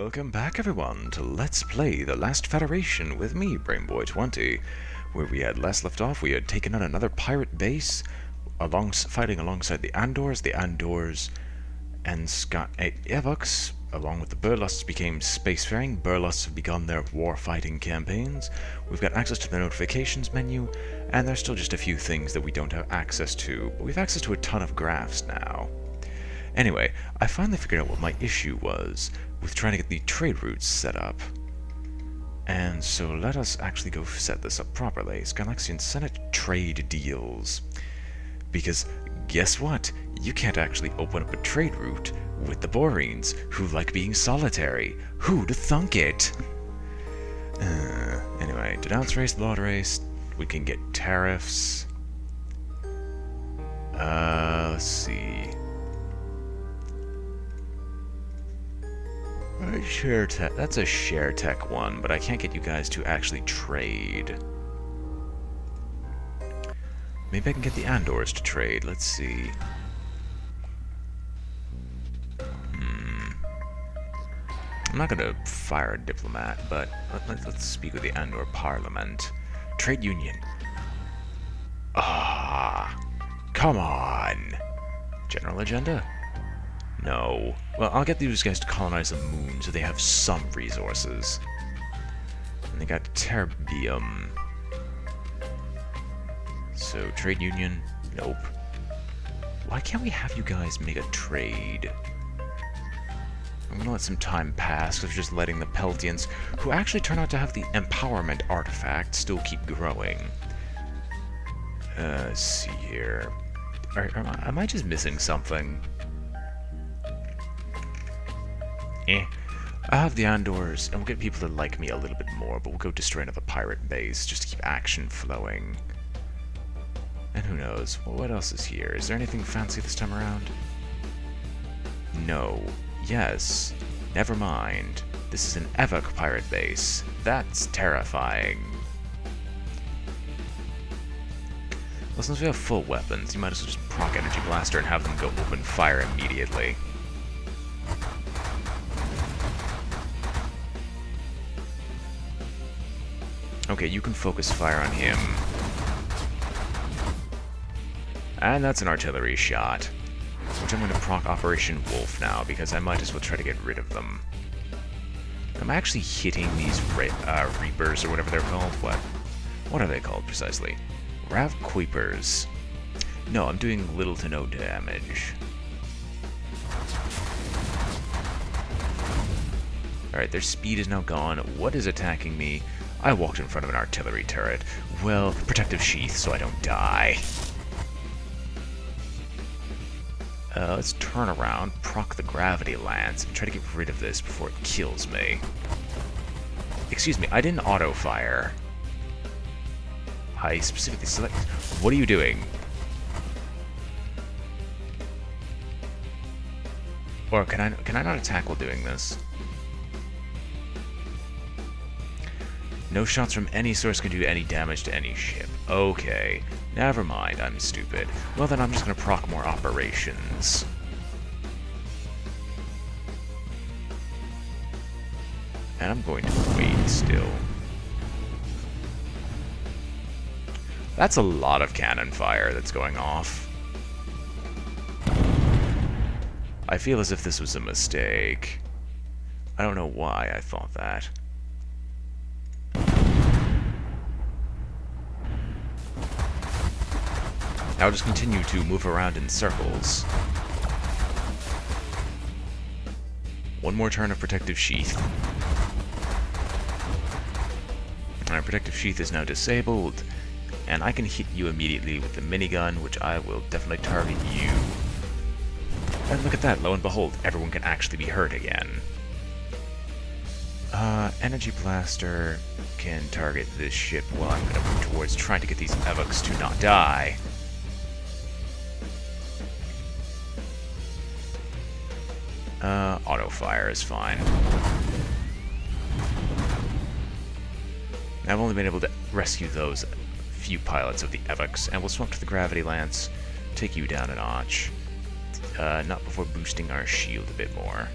Welcome back everyone to Let's Play The Last Federation with me, BrainBoy 20. Where we had last left off, we had taken on another pirate base, fighting alongside the Andors, and Scott Evox, along with the Burlusts, became spacefaring. Burlusts have begun their war-fighting campaigns. We've got access to the notifications menu, and there's still just a few things that we don't have access to, but we have access to a ton of graphs now. Anyway, I finally figured out what my issue was with trying to get the trade routes set up. And so let us actually go set this up properly. Skylaxian Senate trade deals. Because guess what? You can't actually open up a trade route with the Boreans, who like being solitary. Who'd thunk it? Anyway, denounce race, law race. We can get tariffs. Let's see. Share tech. That's a share tech one, but I can't get you guys to actually trade. Maybe I can get the Andors to trade. Let's see. I'm not gonna fire a diplomat, but let's speak with the Andor Parliament. Trade union. Come on. General agenda? No. Well, I'll get these guys to colonize the moon so they have some resources. And they got terbium. So, trade union? Nope. Why can't we have you guys make a trade? I'm gonna let some time pass because we're just letting the Peltians, who actually turn out to have the empowerment artifact, still keep growing. Let's see here. Am I just missing something? I have the Andors, and we'll get people to like me a little bit more, but we'll go destroy another pirate base just to keep action flowing. And who knows? Well, what else is here? Is there anything fancy this time around? No. Yes. Never mind. This is an Evoc pirate base. That's terrifying. Well, since we have full weapons, you might as well just proc Energy Blaster and have them go open fire immediately. Okay, you can focus fire on him. And that's an artillery shot. Which I'm going to proc Operation Wolf now, because I might as well try to get rid of them. I'm actually hitting these Reapers, or whatever they're called. What are they called, precisely? Rav Queepers. No, I'm doing little to no damage. Alright, their speed is now gone. What is attacking me? I walked in front of an artillery turret. Well, protective sheath so I don't die. Let's turn around, proc the gravity lance, and try to get rid of this before it kills me. Excuse me, I didn't auto-fire. I specifically select... What are you doing? Or can I not attack while doing this? No shots from any source can do any damage to any ship. Okay. Never mind, I'm stupid. Well then I'm just gonna proc more operations. And I'm going to wait still. That's a lot of cannon fire that's going off. I feel as if this was a mistake. I don't know why I thought that. I'll just continue to move around in circles. One more turn of Protective Sheath. Our Protective Sheath is now disabled, and I can hit you immediately with the minigun, which I will definitely target you. And look at that, lo and behold, everyone can actually be hurt again. Energy Blaster can target this ship while I'm going to move towards trying to get these Evocs to not die. Auto-fire is fine. I've only been able to rescue those few pilots of the Evocs, and we'll swap to the Gravity Lance, take you down a notch. Not before boosting our shield a bit more.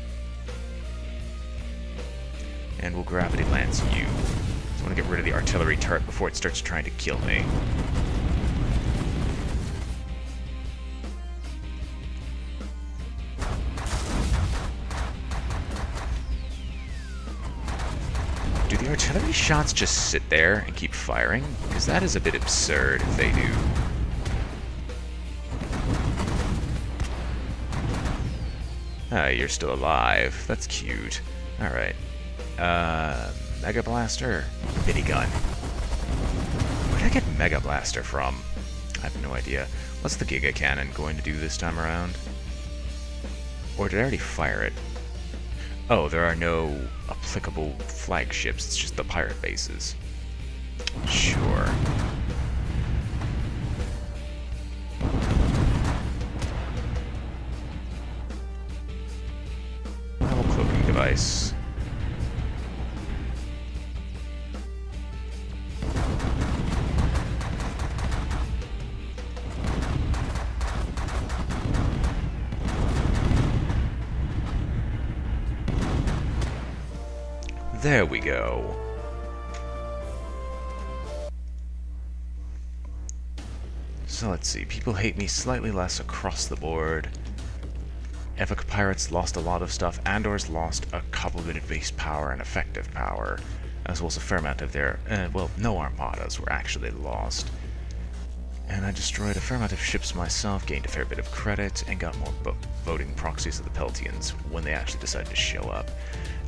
And we'll gravity lance you. So I want to get rid of the artillery turret before it starts trying to kill me. Do the artillery shots just sit there and keep firing? Because that is a bit absurd if they do. Ah, you're still alive. That's cute. Alright. Mega Blaster? Minigun. Where did I get Mega Blaster from? I have no idea. What's the Giga Cannon going to do this time around? Or did I already fire it? Oh, there are no applicable flagships, it's just the pirate bases. Sure. Level cloaking device. There we go. So let's see, people hate me slightly less across the board. Evoc pirates lost a lot of stuff. Andor's lost a couple bit of base power and effective power, as well as a fair amount of their, well, no armadas were actually lost. And I destroyed a fair amount of ships myself, gained a fair bit of credit, and got more voting proxies of the Peltians when they actually decided to show up.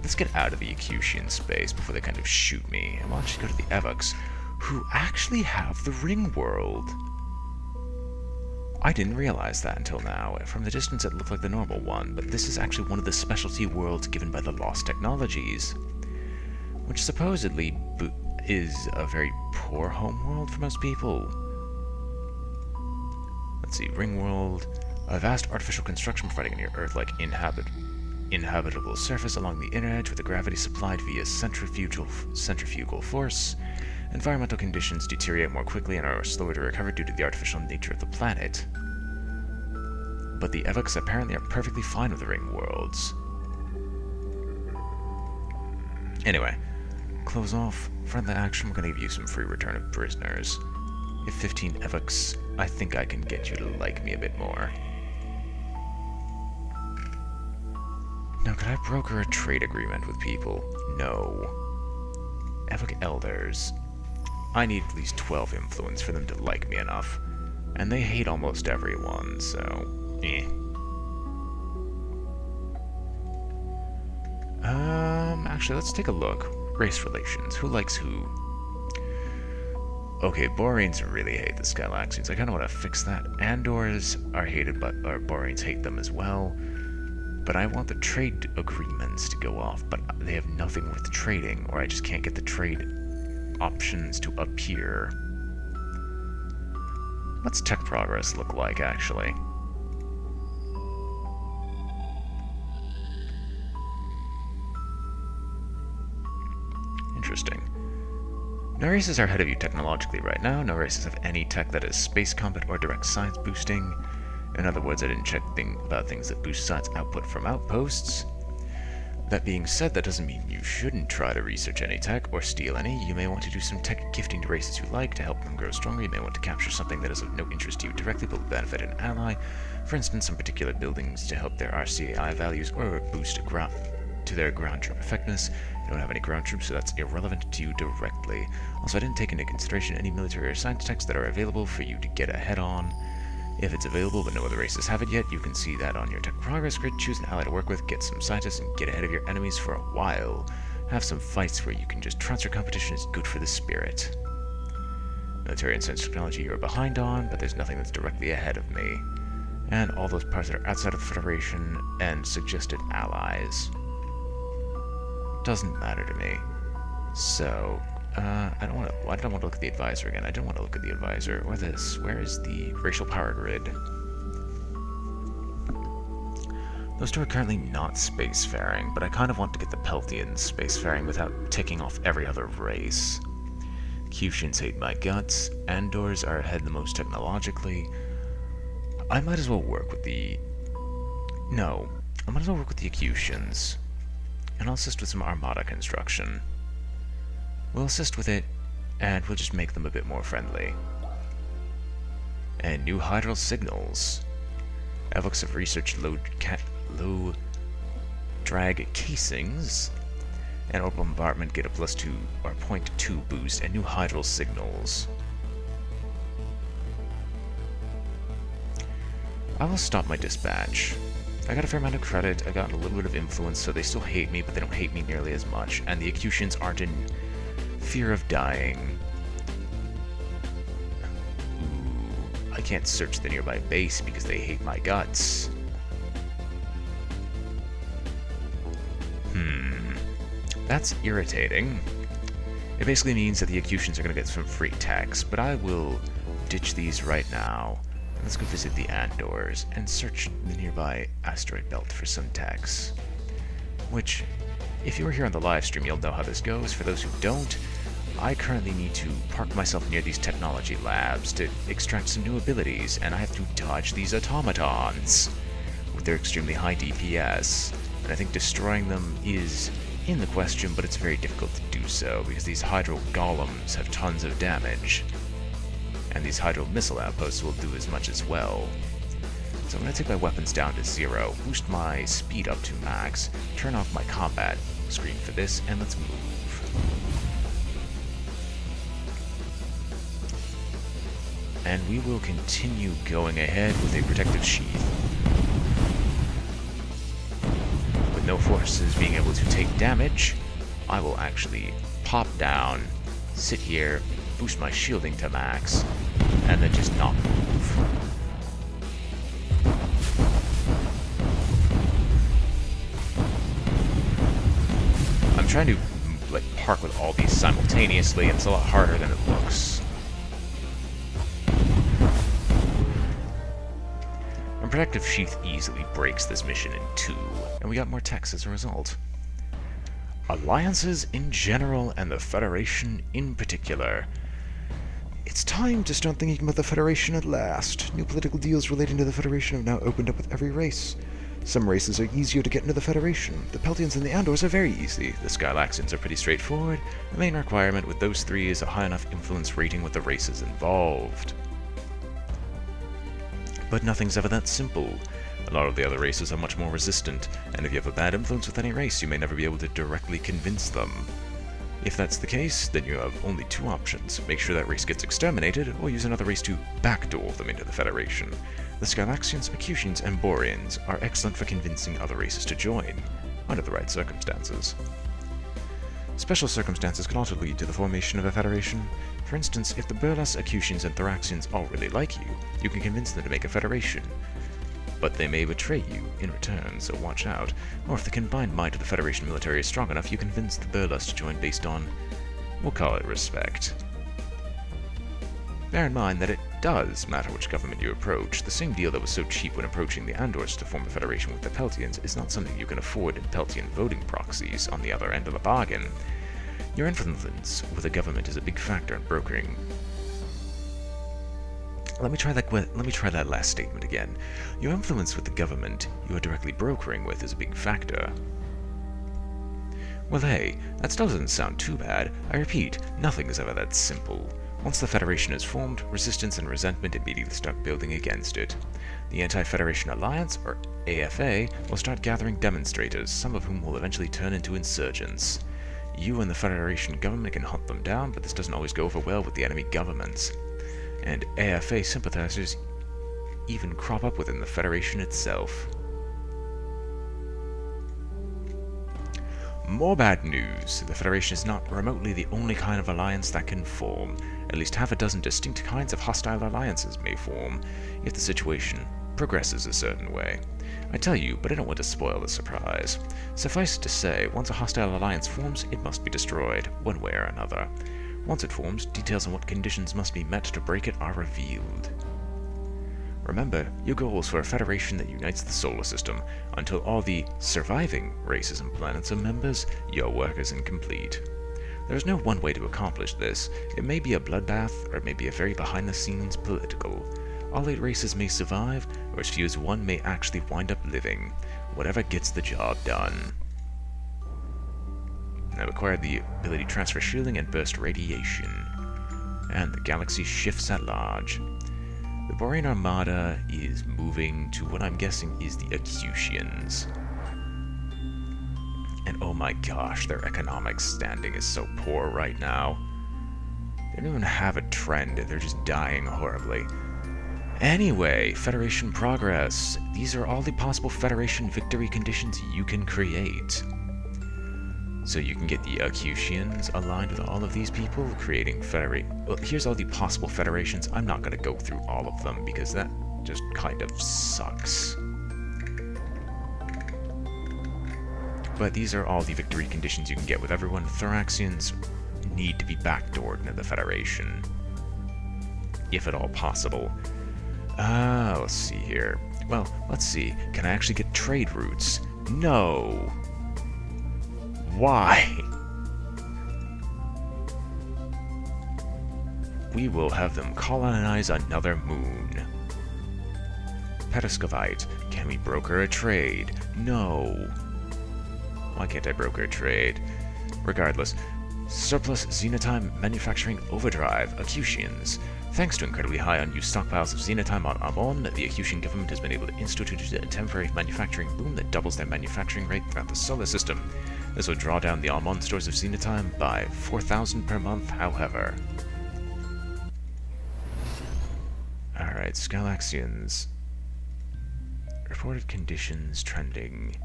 Let's get out of the Acusian space before they kind of shoot me, and we'll actually go to the Evocs, who actually have the Ring World. I didn't realize that until now. From the distance it looked like the normal one, but this is actually one of the specialty worlds given by the Lost Technologies, which supposedly is a very poor home world for most people. Let's see, Ring World, a vast artificial construction providing a near Earth-like inhabitable surface along the inner edge with a gravity supplied via centrifugal force. Environmental conditions deteriorate more quickly and are slower to recover due to the artificial nature of the planet. But the Evocs apparently are perfectly fine with the Ring Worlds. Anyway, close off. Friendly action, we're going to give you some free return of prisoners. If 15 Evocs, I think I can get you to like me a bit more. Now, could I broker a trade agreement with people? No. Evoc Elders. I need at least 12 influence for them to like me enough. And they hate almost everyone, so... eh. Actually, let's take a look. Race relations. Who likes who? Okay, Boreans really hate the Skylaxians. I kind of want to fix that. Andors are hated, but Boreans hate them as well. But I want the trade agreements to go off, but they have nothing worth trading, or I just can't get the trade options to appear. What's tech progress look like, actually? Interesting. No races are ahead of you technologically right now. No races have any tech that is space combat or direct science boosting. In other words, I didn't check about things that boost science output from outposts. That being said, that doesn't mean you shouldn't try to research any tech or steal any. You may want to do some tech gifting to races you like to help them grow stronger. You may want to capture something that is of no interest to you directly but will benefit an ally. For instance, some particular buildings to help their RCAI values or boost to their ground troop effectiveness. You don't have any ground troops, so that's irrelevant to you directly. Also, I didn't take into consideration any military or science techs that are available for you to get ahead on. If it's available but no other races have it yet, you can see that on your tech progress grid. Choose an ally to work with, get some scientists, and get ahead of your enemies for a while. Have some fights where you can just transfer competition is good for the spirit. Military and science technology you're behind on, but there's nothing that's directly ahead of me. And all those parts that are outside of the Federation and suggested allies. Doesn't matter to me. So, I don't want to look at the advisor again. I don't want to look at the advisor or this. Where is the racial power grid? Those two are currently not spacefaring, but I kind of want to get the Peltians spacefaring without ticking off every other race. Cusians hate my guts. Andors are ahead the most technologically. I might as well work with the... No. I might as well work with the Acusians. And and I'll assist with some armada construction. We'll assist with it, and we'll just make them a bit more friendly. And new hydral signals. Evokes of research low drag casings. And orbital bombardment get a +2 or 0.2 boost, and new hydral signals. I will stop my dispatch. I got a fair amount of credit, I got a little bit of influence, so they still hate me, but they don't hate me nearly as much, and the Acutians aren't in fear of dying. Ooh, I can't search the nearby base because they hate my guts. That's irritating. It basically means that the Acutians are going to get some free techs, but I will ditch these right now. Let's go visit the Andors and search the nearby asteroid belt for some techs. Which, if you were here on the live stream, you'll know how this goes. For those who don't, I currently need to park myself near these technology labs to extract some new abilities, and I have to dodge these automatons with their extremely high DPS. And I think destroying them is in the question, but it's very difficult to do so because these hydro golems have tons of damage. And these hydro missile outposts will do as much as well. So I'm going to take my weapons down to 0, boost my speed up to max, turn off my combat screen for this, and let's move. And we will continue going ahead with a protective sheath. With no forces being able to take damage, I will actually pop down, sit here, boost my shielding to max, and then just not move. I'm trying to like park with all these simultaneously, and it's a lot harder than it looks. A protective sheath easily breaks this mission in 2, and we got more techs as a result. Alliances in general, and the Federation in particular. It's time to start thinking about the Federation at last. New political deals relating to the Federation have now opened up with every race. Some races are easier to get into the Federation. The Peltians and the Andors are very easy. The Skylaxians are pretty straightforward. The main requirement with those 3 is a high enough influence rating with the races involved. But nothing's ever that simple. A lot of the other races are much more resistant, and if you have a bad influence with any race, you may never be able to directly convince them. If that's the case, then you have only 2 options. Make sure that race gets exterminated, or use another race to backdoor them into the Federation. The Skylaxians, Acutians, and Boreans are excellent for convincing other races to join, under the right circumstances. Special circumstances can also lead to the formation of a Federation. For instance, if the Burlusts, Acutians, and Thoraxians all really like you, you can convince them to make a Federation. But they may betray you in return, so watch out. Or if the combined might of the Federation military is strong enough, you convince the Burlusts to join based on, we'll call it respect. Bear in mind that it does matter which government you approach. The same deal that was so cheap when approaching the Andors to form a federation with the Peltians is not something you can afford in Peltian voting proxies on the other end of the bargain. Your influence with a government is a big factor in brokering. Let me try that last statement again. Your influence with the government you are directly brokering with is a big factor. Well, hey, that still doesn't sound too bad. I repeat, nothing is ever that simple. Once the Federation is formed, resistance and resentment immediately start building against it. The Anti-Federation Alliance, or AFA, will start gathering demonstrators, some of whom will eventually turn into insurgents. You and the Federation government can hunt them down, but this doesn't always go over well with the enemy governments. And AFA sympathizers even crop up within the Federation itself. More bad news. The Federation is not remotely the only kind of alliance that can form. At least half a dozen distinct kinds of hostile alliances may form, if the situation progresses a certain way. I tell you, but I don't want to spoil the surprise. Suffice it to say, once a hostile alliance forms, it must be destroyed, one way or another. Once it forms, details on what conditions must be met to break it are revealed. Remember, your goal is for a federation that unites the solar system. Until all the surviving races and planets are members, your work is incomplete. There is no one way to accomplish this. It may be a bloodbath, or it may be a very behind-the-scenes political. All 8 races may survive, or as few as 1 may actually wind up living. Whatever gets the job done. Now acquired the ability to transfer shielding and burst radiation. And the galaxy shifts at large. The Borean Armada is moving to what I'm guessing is the Acutians. And oh my gosh, their economic standing is so poor right now. They don't even have a trend, they're just dying horribly. Anyway, Federation progress. These are all the possible Federation victory conditions you can create. So you can get the Acutians aligned with all of these people, creating Well, here's all the possible federations. I'm not going to go through all of them, because that just kind of sucks. But these are all the victory conditions you can get with everyone. Thoraxians need to be backdoored into the Federation, if at all possible. Let's see here. Well, let's see. Can I actually get trade routes? No! Why? We will have them colonize another moon. Petascovite. Can we broker a trade? No. Why can't I broker a trade? Regardless. Surplus Xenotime Manufacturing Overdrive. Acutians. Thanks to incredibly high unused stockpiles of Xenotime on Amon, the Acutian government has been able to institute a temporary manufacturing boom that doubles their manufacturing rate throughout the solar system. This will draw down the Amon stores of Xenotime by 4,000 per month, however. Alright, Scalaxians. Reported conditions trending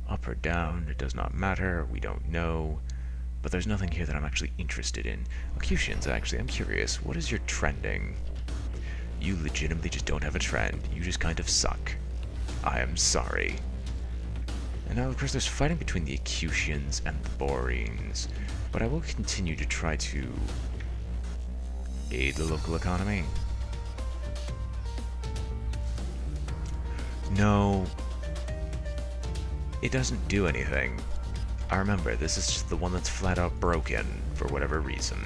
up or down, it does not matter, we don't know. But there's nothing here that I'm actually interested in. Acutians, actually, I'm curious. What is your trending? You legitimately just don't have a trend. You just kind of suck. I am sorry. And now, of course, there's fighting between the Acutians and the Boreans. But I will continue to try to aid the local economy. No. It doesn't do anything. I remember, this is just the one that's flat out broken, for whatever reason.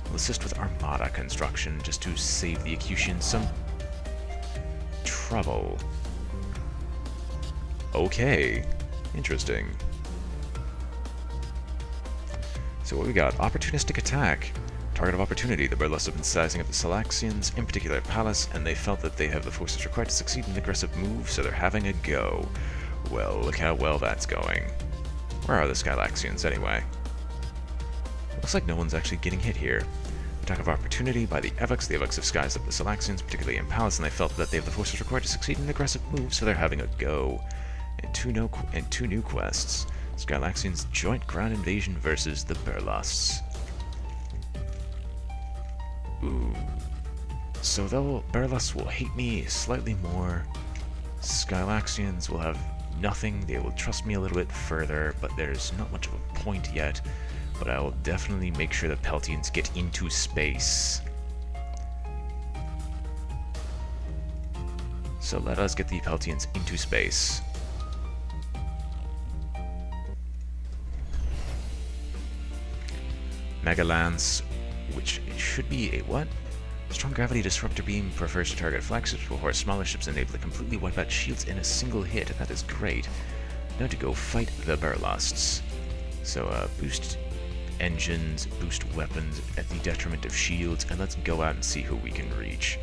We'll assist with Armada construction, just to save the Acutians some trouble. Okay. Interesting. So what we got? Opportunistic attack. Target of opportunity. The Burlusts have been sizing up the Scalaxians, in particular Palace, and they felt that they have the forces required to succeed in an aggressive move, so they're having a go. Well, look how well that's going. Where are the Scalaxians, anyway? Looks like no one's actually getting hit here. Attack of opportunity by the Evox. The Evox have skies up the Scalaxians, particularly in Palace, and they felt that they have the forces required to succeed in an aggressive move, so they're having a go. And two new quests. Scalaxians joint ground invasion versus the Burlusts. Ooh. So though Burlusts will hate me slightly more, Scalaxians will have nothing. They will trust me a little bit further, but there's not much of a point yet. But I will definitely make sure the Peltians get into space. So let us get the Peltians into space. Mega Lance, which should be a what? Strong Gravity Disruptor Beam prefers to target flagships before smaller ships, enable to completely wipe out shields in a single hit. That is great. Now to go fight the Burlusts. So boost engines, boost weapons at the detriment of shields, and let's go out and see who we can reach.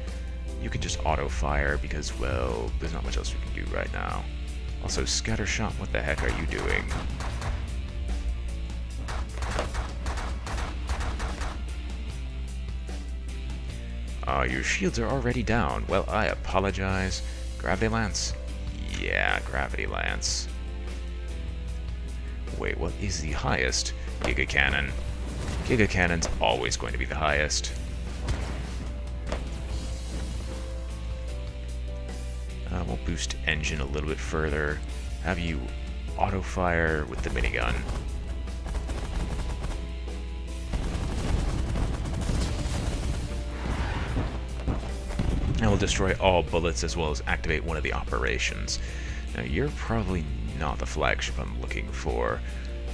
You can just auto-fire because, well, there's not much else we can do right now. Also, Scattershot, what the heck are you doing? Your shields are already down. Well, I apologize. Gravity Lance? Yeah, Gravity Lance. Wait, what is the highest? Giga Cannon. Giga Cannon's always going to be the highest. We'll boost engine a little bit further. Have you auto-fire with the minigun. And we'll destroy all bullets as well as activate one of the operations. Now, you're probably not the flagship I'm looking for,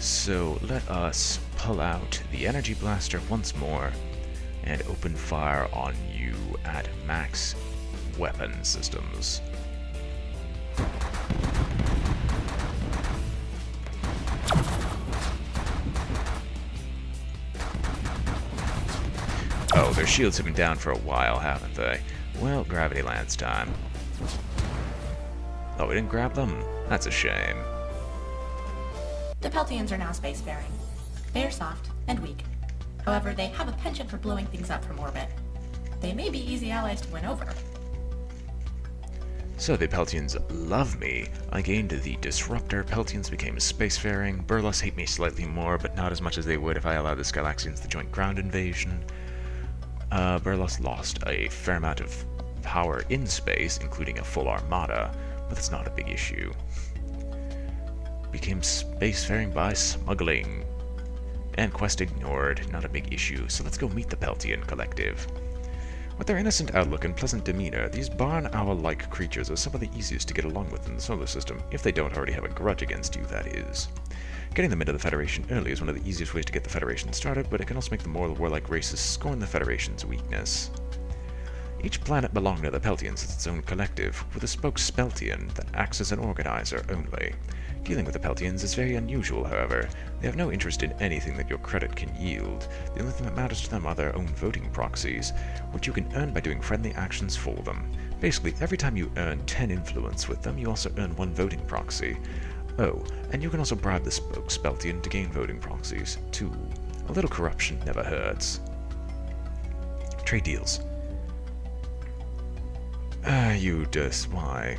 so let us pull out the energy blaster once more and open fire on you at max weapon systems. Oh, their shields have been down for a while, haven't they? Well, gravity lance time. Oh, we didn't grab them? That's a shame. The Peltians are now spacefaring. They are soft and weak. However, they have a penchant for blowing things up from orbit. They may be easy allies to win over. So the Peltians love me. I gained the Disruptor, Peltians became spacefaring, Burlusts hate me slightly more, but not as much as they would if I allowed the Skylaxians to join ground invasion. Burlusts lost a fair amount of power in space, including a full armada, but that's not a big issue. Became spacefaring by smuggling. And quest ignored, not a big issue, so let's go meet the Peltian Collective. With their innocent outlook and pleasant demeanor, these barn owl-like creatures are some of the easiest to get along with in the solar system, if they don't already have a grudge against you, that is. Getting them into the Federation early is one of the easiest ways to get the Federation started, but it can also make the more warlike races scorn the Federation's weakness. Each planet belonging to the Peltians has its own collective, with a spokespeltian that acts as an organizer only. Dealing with the Peltians is very unusual, however. They have no interest in anything that your credit can yield. The only thing that matters to them are their own voting proxies, which you can earn by doing friendly actions for them. Basically, every time you earn 10 influence with them, you also earn 1 voting proxy. Oh, and you can also bribe the spokespeltian to gain voting proxies, too. A little corruption never hurts. Trade deals. Why?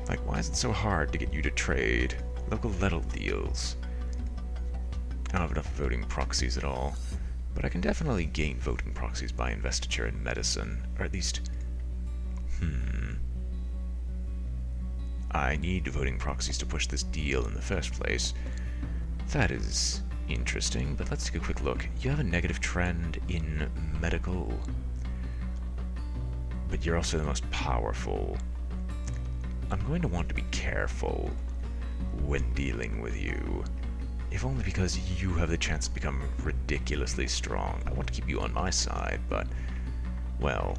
Like, why is it so hard to get you to trade? Local little deals. I don't have enough voting proxies at all, but I can definitely gain voting proxies by investiture in medicine, or at least... I need voting proxies to push this deal in the first place. That is interesting, but let's take a quick look. You have a negative trend in medical, but you're also the most powerful. I'm going to want to be careful when dealing with you, if only because you have the chance to become ridiculously strong. I want to keep you on my side, but, well,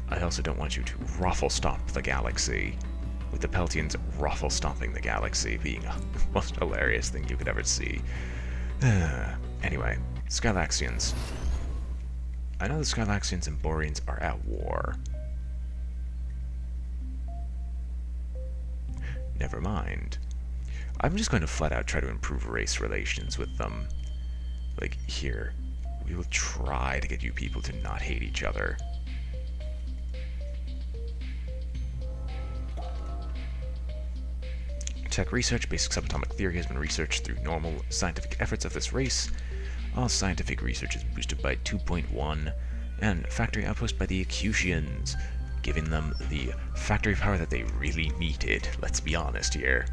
I also don't want you to ruffle-stomp the galaxy, with the Peltians ruffle-stomping the galaxy being the most hilarious thing you could ever see. Anyway, Skylaxians. I know the Skylaxians and Boreans are at war. Never mind. I'm just going to flat out try to improve race relations with them. Like, here, we will try to get you people to not hate each other. Tech research, basic subatomic theory has been researched through normal scientific efforts of this race. All scientific research is boosted by 2.1, and factory outpost by the Acutians, giving them the factory power that they really needed, let's be honest here.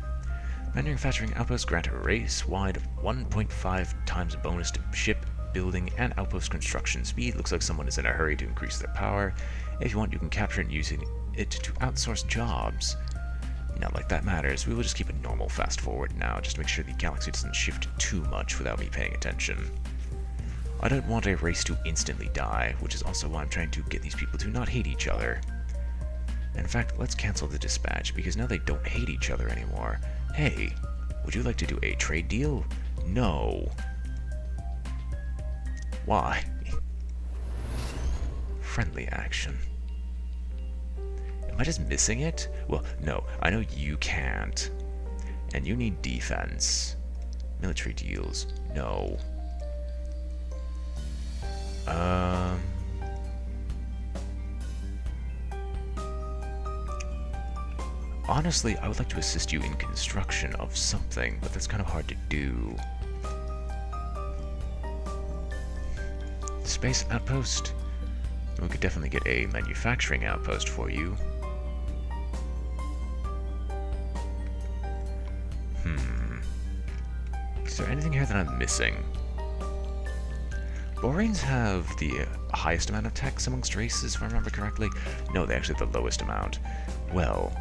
Manufacturing outposts grant a race-wide 1.5 times bonus to ship building and outpost construction speed. Looks like someone is in a hurry to increase their power. If you want, you can capture it using it to outsource jobs. Not like that matters. We will just keep a normal fast forward now, just to make sure the galaxy doesn't shift too much without me paying attention. I don't want a race to instantly die, which is also why I'm trying to get these people to not hate each other. In fact, let's cancel the dispatch, because now they don't hate each other anymore. Hey, would you like to do a trade deal? No. Why? Friendly action. Am I just missing it? Well, no, I know you can't. And you need defense. Military deals. No. Honestly, I would like to assist you in construction of something, but that's kind of hard to do. Space outpost? We could definitely get a manufacturing outpost for you. Is there anything here that I'm missing? Boreans have the highest amount of techs amongst races, if I remember correctly. No, they actually have the lowest amount. Well,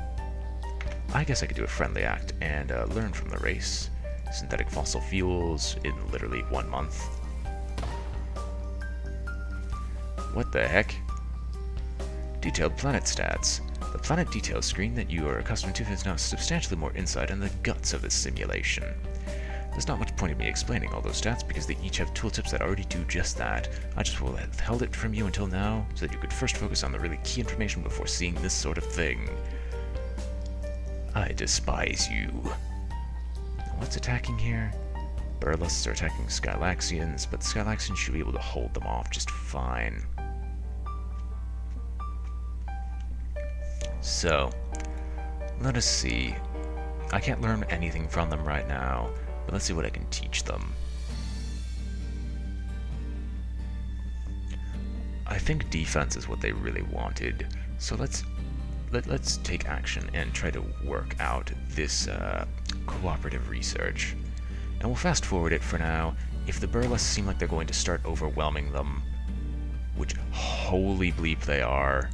I guess I could do a friendly act and learn from the race. Synthetic fossil fuels in literally 1 month. What the heck? Detailed planet stats. The planet details screen that you are accustomed to has now substantially more insight on the guts of this simulation. There's not much point in me explaining all those stats because they each have tooltips that already do just that. I just will have held it from you until now so that you could first focus on the really key information before seeing this sort of thing. I despise you. What's attacking here? Burlusts are attacking Skylaxians, but the Skylaxians should be able to hold them off just fine. So, let us see. I can't learn anything from them right now, but let's see what I can teach them. I think defense is what they really wanted, so let's take action and try to work out this cooperative research. And we'll fast forward it for now. If the Burlusts seem like they're going to start overwhelming them, which holy bleep they are.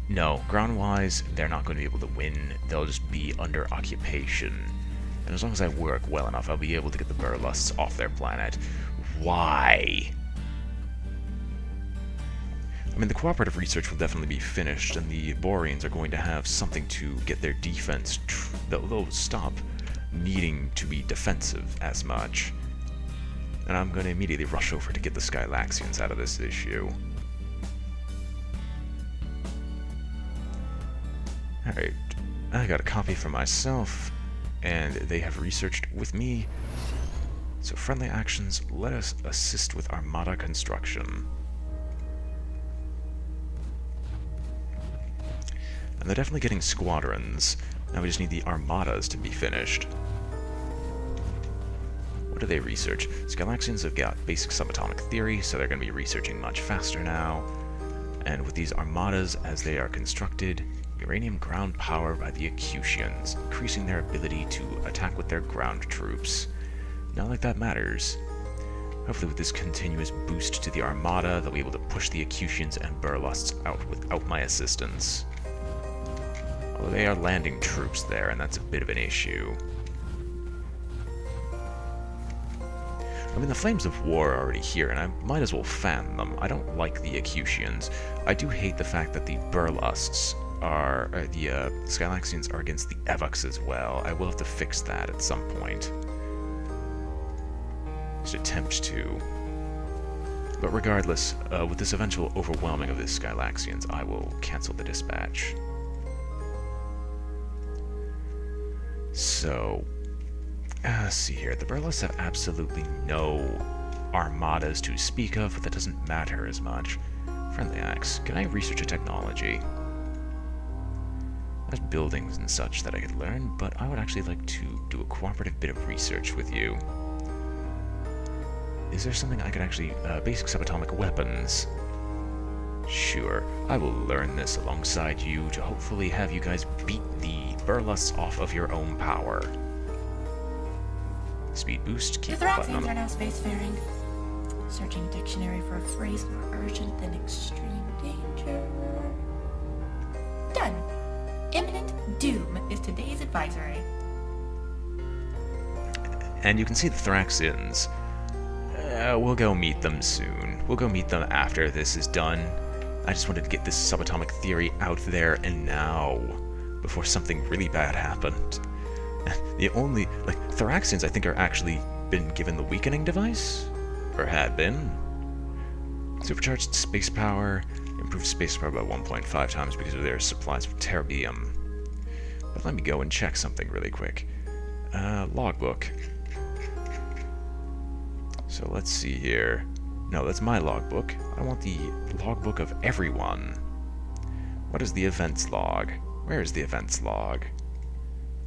No, ground-wise, they're not going to be able to win. They'll just be under occupation. And as long as I work well enough, I'll be able to get the Burlusts off their planet. Why? I mean, the cooperative research will definitely be finished, and the Boreans are going to have something to get their defense. They'll stop needing to be defensive as much. And I'm going to immediately rush over to get the Skylaxians out of this issue. Alright, I got a copy for myself, and they have researched with me. So friendly actions, let us assist with Armada construction. And they're definitely getting squadrons. Now we just need the armadas to be finished. What do they research? Skylaxians have got basic subatomic theory, so they're going to be researching much faster now. And with these armadas, as they are constructed, uranium ground power by the Acutians, increasing their ability to attack with their ground troops. Not like that matters. Hopefully with this continuous boost to the armada, they'll be able to push the Acutians and Burlusts out without my assistance. Although they are landing troops there, and that's a bit of an issue. I mean, the flames of war are already here, and I might as well fan them. I don't like the Acutians. I do hate the fact that the Burlusts are... the Skylaxians are against the Evox as well. I will have to fix that at some point. Just attempt to. But regardless, with this eventual overwhelming of the Skylaxians, I will cancel the dispatch. So, let's see here. The Burlusts have absolutely no armadas to speak of, but that doesn't matter as much. Friendly acts. Can I research a technology? There's buildings and such that I could learn, but I would actually like to do a cooperative bit of research with you. Is there something I could actually... basic subatomic weapons. Sure, I will learn this alongside you to hopefully have you guys beat the Burlusts off of your own power. Speed boost, keep The Thraxians are now spacefaring. Searching dictionary for a phrase more urgent than extreme danger. Done. Imminent doom is today's advisory. And you can see the Thraxians. We'll go meet them soon. We'll go meet them after this is done. I just wanted to get this subatomic theory out there and now, before something really bad happened. The only, Thraxians I think are actually been given the weakening device, or had been. Supercharged space power, improved space power by 1.5 times because of their supplies of terbium. But let me go and check something really quick. Logbook. So let's see here. No, that's my logbook. I want the logbook of everyone. What is the events log? Where is the events log?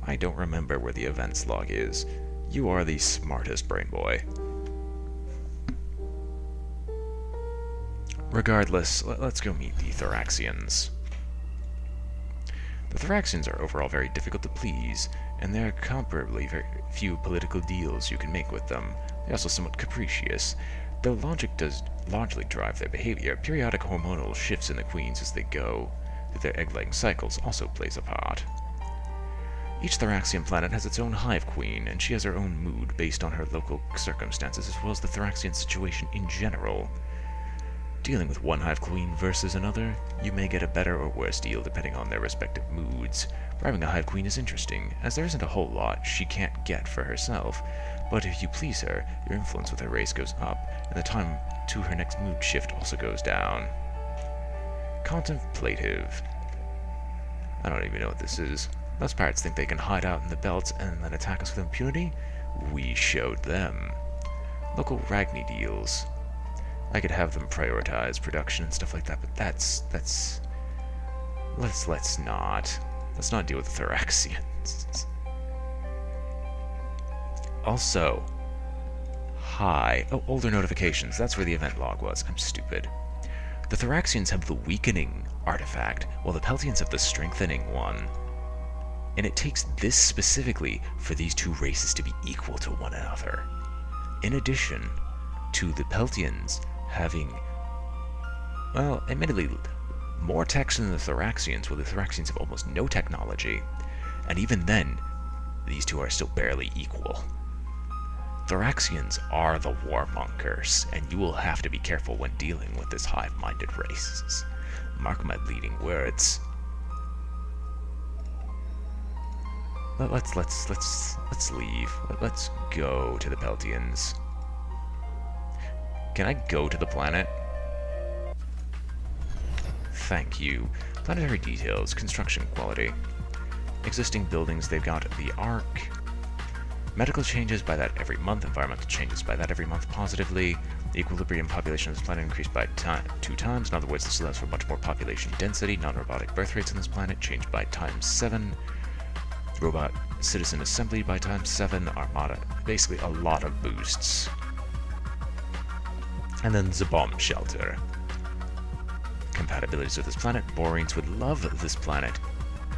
I don't remember where the events log is. You are the smartest, BrainBoy. Regardless, let's go meet the Thraxians. The Thraxians are overall very difficult to please, and there are comparably very few political deals you can make with them. They're also somewhat capricious. Though logic does largely drive their behavior, periodic hormonal shifts in the queens as they go through their egg-laying cycles also plays a part. Each Thraxian planet has its own hive queen, and she has her own mood based on her local circumstances as well as the Thraxian situation in general. Dealing with one hive queen versus another, you may get a better or worse deal depending on their respective moods, Bribing a Hive Queen is interesting, as there isn't a whole lot she can't get for herself, but if you please her, your influence with her race goes up, and the time to her next mood shift also goes down. Contemplative. I don't even know what this is. Most pirates think they can hide out in the belts and then attack us with impunity. We showed them. Local Ragni deals. I could have them prioritize production and stuff like that, but let's not. Let's not deal with the Thoraxians. Also, hi. Oh, older notifications. That's where the event log was. I'm stupid. The Thoraxians have the weakening artifact, while the Peltians have the strengthening one. And it takes this specifically for these two races to be equal to one another. In addition to the Peltians having, well, admittedly, more tech than the Thoraxians, while the Thoraxians have almost no technology. And even then, these two are still barely equal. Thoraxians are the warmongers, and you will have to be careful when dealing with this hive-minded race. Mark my leading words. Let's leave. Let's go to the Peltians. Can I go to the planet? Thank you. Planetary details, construction quality. Existing buildings, they've got the Ark. Medical changes by that every month. Environmental changes by that every month positively. The equilibrium population of this planet increased by 2 times. In other words, this allows for much more population density. Non-robotic birth rates on this planet changed by ×7. Robot citizen assembly by ×7. Armada. Basically a lot of boosts. And then the bomb shelter. Compatibilities with this planet. Boreans would love this planet.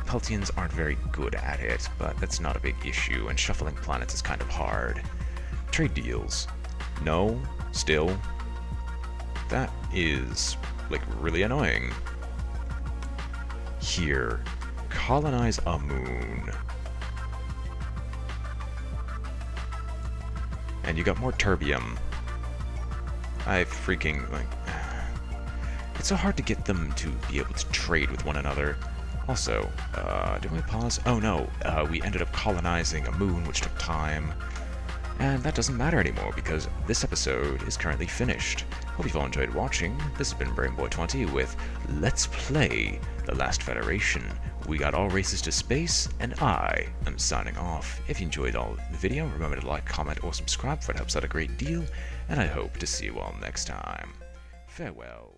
Peltians aren't very good at it, but that's not a big issue, and shuffling planets is kind of hard. Trade deals. No, still. That is, like, really annoying. Here, colonize a moon. And you got more terbium. I freaking, like... It's so hard to get them to be able to trade with one another. Also, did we pause? Oh no, we ended up colonizing a moon, which took time. And that doesn't matter anymore, because this episode is currently finished. Hope you've all enjoyed watching. This has been BrainBoy20 with Let's Play The Last Federation. We got all races to space, and I am signing off. If you enjoyed the video, remember to like, comment, or subscribe, for it helps out a great deal, and I hope to see you all next time. Farewell.